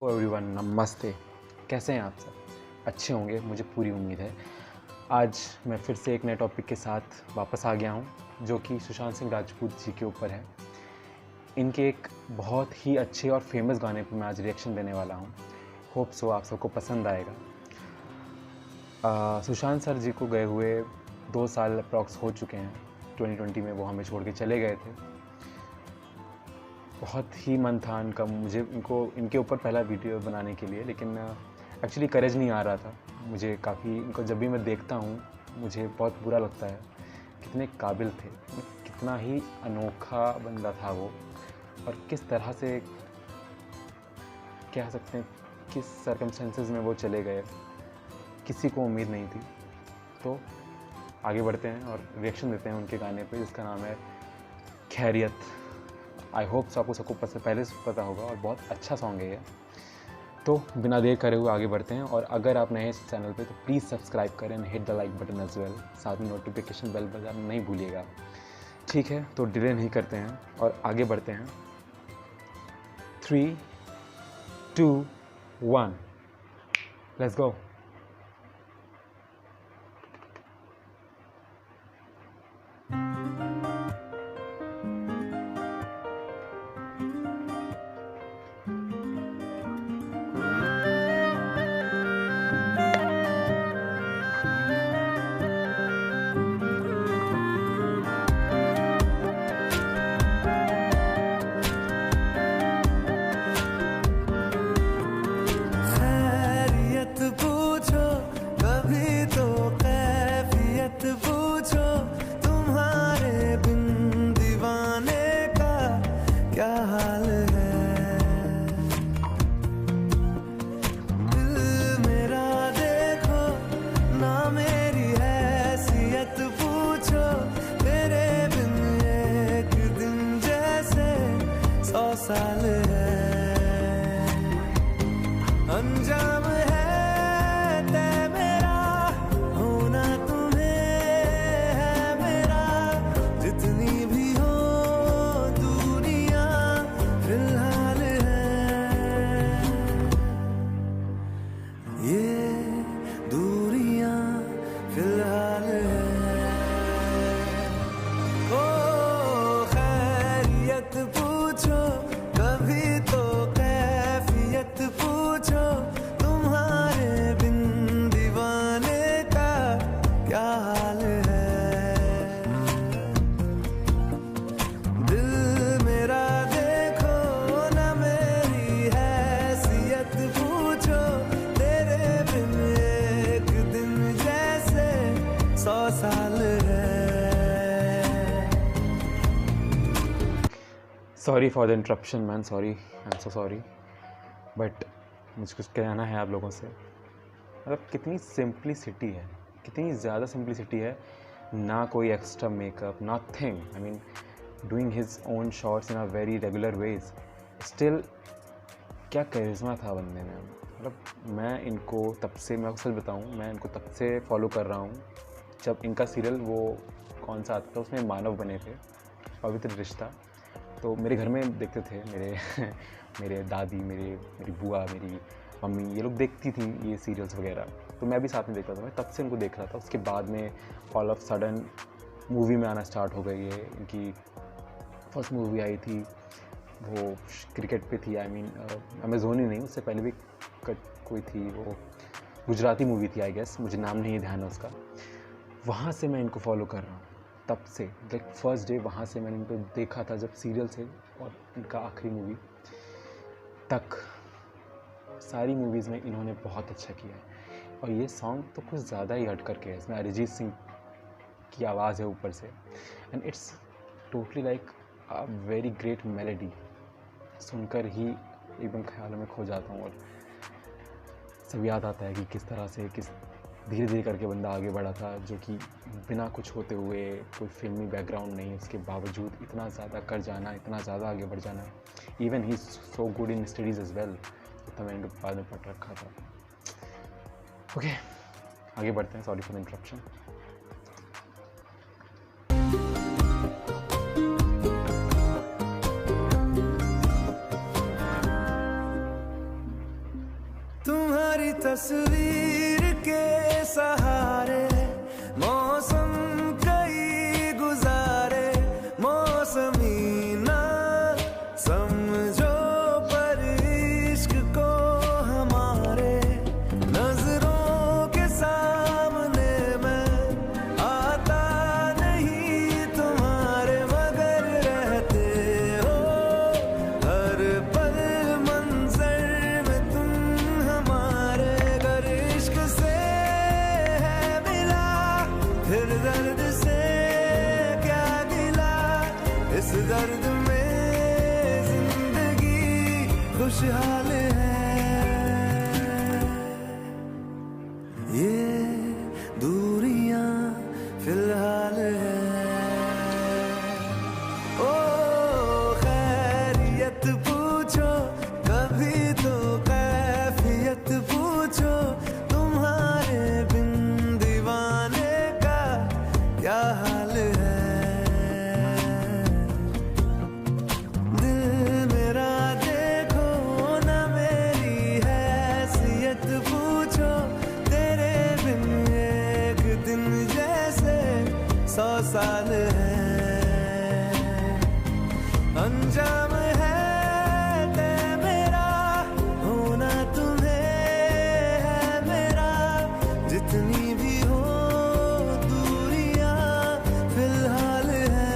Everyone, नमस्ते। कैसे हैं आप सब? अच्छे होंगे, मुझे पूरी उम्मीद है। आज मैं फिर से एक नए टॉपिक के साथ वापस आ गया हूं, जो कि सुशांत सिंह राजपूत जी के ऊपर है। इनके एक बहुत ही अच्छे और फेमस गाने पर मैं आज रिएक्शन देने वाला हूं। होप सो आप सबको पसंद आएगा। सुशांत सर जी को गए हुए 2 साल अप्रॉक्स हो चुके हैं। 2020 में वो हमें छोड़ के चले गए थे। बहुत ही मन था इनका, मुझे इनके ऊपर पहला वीडियो बनाने के लिए, लेकिन एक्चुअली करेज नहीं आ रहा था मुझे। काफ़ी इनको जब भी मैं देखता हूँ मुझे बहुत बुरा लगता है। कितने काबिल थे, कितना ही अनोखा बंदा था वो, और किस तरह से कह सकते हैं किस सर्कमस्टेंसेस में वो चले गए, किसी को उम्मीद नहीं थी। तो आगे बढ़ते हैं और रिएक्शन देते हैं उनके गाने पे, जिसका नाम है खैरियत। आई होप आपको सबको पहले से पता होगा, और बहुत अच्छा सॉन्ग है ये। तो बिना देर करे हुए आगे बढ़ते हैं। और अगर आप नए हैं इस चैनल पे तो प्लीज़ सब्सक्राइब करें and hit the like button as well. साथ में नोटिफिकेशन बेल बजाना नहीं भूलिएगा, ठीक है? तो डिले नहीं करते हैं और आगे बढ़ते हैं। 3, 2, 1, लेट्स गो। साल है अंजाम है तय मेरा होना तुम्हें है मेरा। जितनी भी हो दूरियां फिलहाल है, ये दूरियां फिलहाल है। ओ खैरियत पूछो कभी तो कैफियत पूछो, तुम्हारे बिन दीवाने का क्या हाल है। दिल मेरा देखो ना मेरी हैसियत पूछो, तेरे बिन एक दिन जैसे 100 साल है। Sorry for the interruption man, sorry, I am so sorry, but मुझे कुछ कहना है आप लोगों से। मतलब कितनी सिंप्लिसिटी है, कितनी ज़्यादा सिंप्लिसिटी है। ना कोई extra makeup, nothing. I mean doing his own shots in a very regular ways. Still क्या करिश्मा था बंदे में। मतलब मैं इनको तब से, मैं सच बताऊँ, मैं इनको तब से फॉलो कर रहा हूँ जब इनका सीरियल वो कौन सा आता था, उसमें मानव बने थे, पवित्र रिश्ता। तो मेरे घर में देखते थे मेरे मेरे दादी, मेरी बुआ, मेरी मम्मी, ये लोग देखती थी ये सीरियल्स वगैरह, तो मैं भी साथ में देखता था। मैं तब से इनको देख रहा था। उसके बाद में ऑल ऑफ सडन मूवी में आना स्टार्ट हो गई है। इनकी फर्स्ट मूवी आई थी वो क्रिकेट पे थी। आई मीन अमेजोन ही नहीं, उससे पहले भी कोई थी, वो गुजराती मूवी थी आई गेस, मुझे नाम नहीं ध्यान है उसका। वहाँ से मैं इनको फॉलो कर रहा हूँ तब से। लाइक फर्स्ट डे वहाँ से मैंने इनको देखा था, जब सीरियल से और इनका आखिरी मूवी तक सारी मूवीज़ में इन्होंने बहुत अच्छा किया है। और ये सॉन्ग तो कुछ ज़्यादा ही हट करके है, इसमें अरिजीत सिंह की आवाज़ है ऊपर से, and it's totally like a very great melody. सुनकर ही एकदम ख्यालों में खो जाता हूँ, और सब याद आता है कि किस तरह से, किस धीरे धीरे करके बंदा आगे बढ़ा था, जो कि बिना कुछ होते हुए, कोई फिल्मी बैकग्राउंड नहीं, उसके बावजूद इतना ज़्यादा कर जाना, इतना ज़्यादा आगे बढ़ जाना। इवन ही so good in studies as well, इतना मैंने इनको बाद में पढ़ रखा था। ओके, आगे बढ़ते हैं। Sorry for the interruption. तुम्हारी तस्वीर के सहारे मौसम कई गुजारे, मौसमी ना समझो पर इश्क को हमारे, नजरों के सामने मैं आता नहीं तुम्हारे, मगर रहते हो हर पल मंजर में तुम हमारे। अगर इश्क से है मिला फिर दर्द से क्या गिला, इस दर्द में जिंदगी खुशहाल है। ये दूरियां फिलहाल है। ओ खैरियत पूछो कभी तो कैफियत पूछो, तुम्हारे बिन दीवाने का क्या हाल है। दिल मेरा देखो ना मेरी हैसियत पूछो, तेरे बिन एक दिन जैसे 100 साल है। अंजाम है तय मेरा होना तुम्हें है मेरा, जितनी भी हो दूरियां फिलहाल है।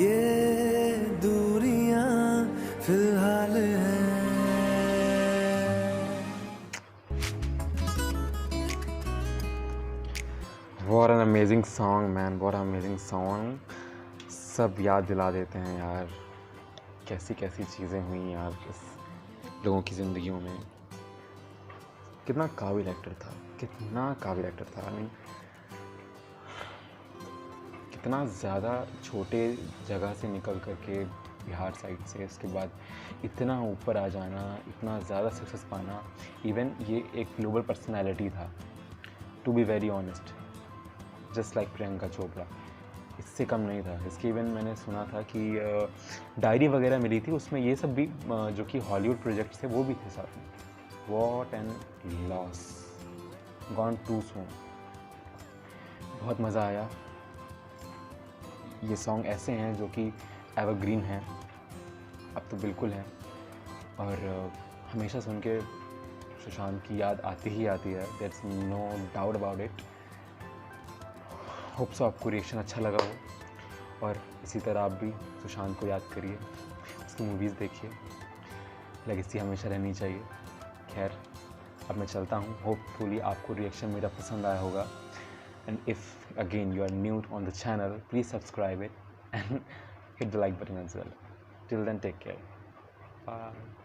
ये दूरियां फिलहाल है। What an amazing song man, what an amazing song। सब याद दिला देते हैं यार, कैसी कैसी चीज़ें हुई यार इस लोगों की ज़िंदगियों में। कितना काबिल एक्टर था, कितना काबिल एक्टर था। आई मीन कितना ज़्यादा छोटे जगह से निकल कर के बिहार साइड से, उसके बाद इतना ऊपर आ जाना, इतना ज़्यादा सक्सेस पाना। इवन ये एक ग्लोबल पर्सनैलिटी था, to be very honest, just like Priyanka Chopra, इससे कम नहीं था। इसके इवन मैंने सुना था कि डायरी वगैरह मिली थी, उसमें ये सब भी जो कि हॉलीवुड प्रोजेक्ट्स थे वो भी थे साथ में। What an loss, gone too soon. बहुत मज़ा आया। ये सॉन्ग ऐसे हैं जो कि एवरग्रीन हैं, अब तो बिल्कुल हैं, और हमेशा सुन के सुशांत की याद आती ही आती है। There's no doubt about it. Hope so आपको रिएक्शन अच्छा लगा हो, और इसी तरह आप भी सुशांत को याद करिए, उसकी मूवीज़ देखिए, लेगेसी हमेशा रहनी चाहिए। खैर अब मैं चलता हूँ, होपफुली आपको रिएक्शन मेरा पसंद आया होगा। And if again you are new on the channel, please subscribe it and hit the like button as well. Till then, take care. Bye.